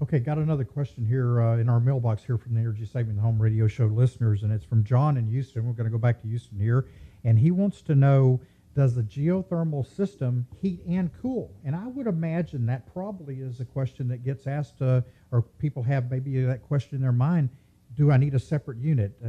Okay, got another question here in our mailbox here from the Energy Saving the Home radio show listeners, and it's from John in Houston. We're going to go back to Houston here, and he wants to know, does the geothermal system heat and cool? And I would imagine that probably is a question that gets asked, or people have maybe that question in their mind, do I need a separate unit?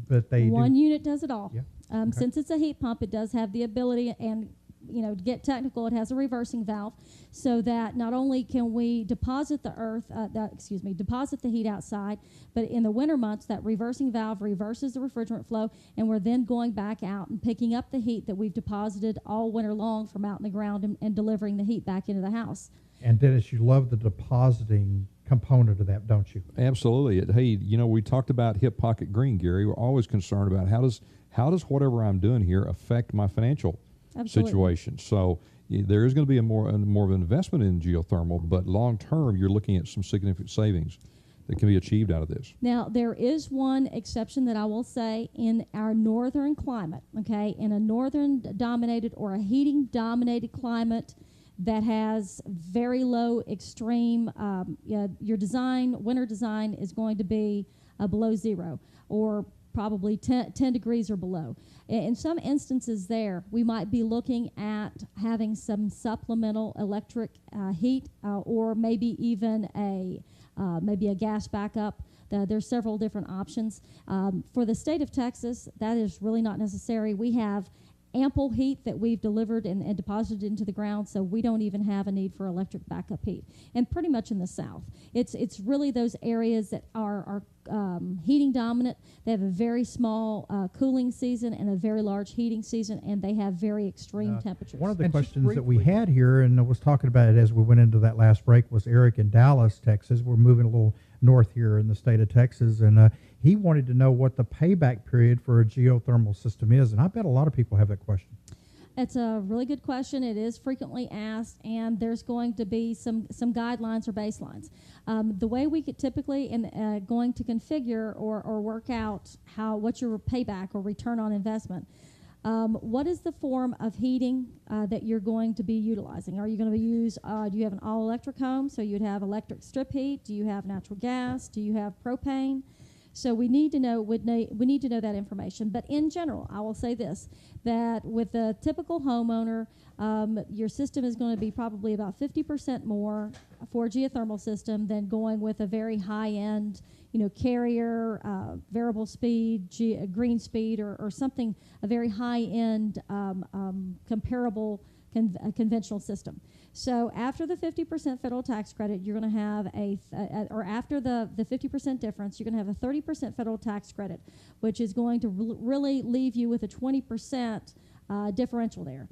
But One unit does it all. Yeah. Okay. Since it's a heat pump, it does have the ability, and to get technical, it has a reversing valve, so that not only can we deposit deposit the heat outside, but in the winter months, that reversing valve reverses the refrigerant flow, and we're then going back out and picking up the heat that we've deposited all winter long from out in the ground and delivering the heat back into the house. And Dennis, you love the depositing component of that, don't you? Absolutely. Hey, we talked about hip pocket green, Gary. We're always concerned about how does whatever I'm doing here affect my financial situation. So there is going to be more of an investment in geothermal, but long term, you're looking at some significant savings that can be achieved out of this. Now, there is one exception that I will say in our northern climate, okay? In a northern-dominated or a heating-dominated climate that has very low extreme, your winter design is going to be below zero, or probably 10 degrees or below. In some instances there, we might be looking at having some supplemental electric heat, or maybe even a gas backup. There's several different options. For the state of Texas, that is really not necessary. We have ample heat that we've delivered and deposited into the ground, so we don't even have a need for electric backup heat. And pretty much in the South, it's really those areas that are heating dominant. They have a very small cooling season and a very large heating season, and they have very extreme temperatures. One of the questions that we had here, and I was talking about it as we went into that last break, was Eric in Dallas, Texas. We're moving a little north here in the state of Texas, and he wanted to know what the payback period for a geothermal system is, and I bet a lot of people have that question. It's a really good question. It is frequently asked, and there's going to be some guidelines or baselines. The way we could typically going to configure or work out what's your payback or return on investment. What is the form of heating that you're going to be utilizing? Are you going to use, do you have an all-electric home, so you'd have electric strip heat? Do you have natural gas? Do you have propane? So we need to know that information. But in general, I will say this, that with a typical homeowner, your system is going to be probably about 50% more for a geothermal system than going with a very high-end, carrier, variable speed, green speed, or something, a very high-end comparable conventional system. So after the 50% federal tax credit, you're going to have or after the 50% difference, you're going to have a 30% federal tax credit, which is going to really leave you with a 20% differential there.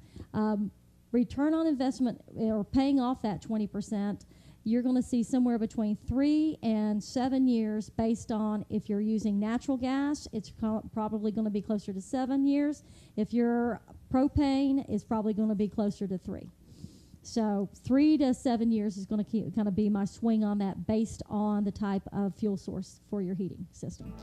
Return on investment, or paying off that 20%, you're going to see somewhere between 3 and 7 years based on if you're using natural gas, it's probably going to be closer to 7 years. If you're propane, it's probably going to be closer to 3. So 3 to 7 years is going to kind of be my swing on that based on the type of fuel source for your heating system.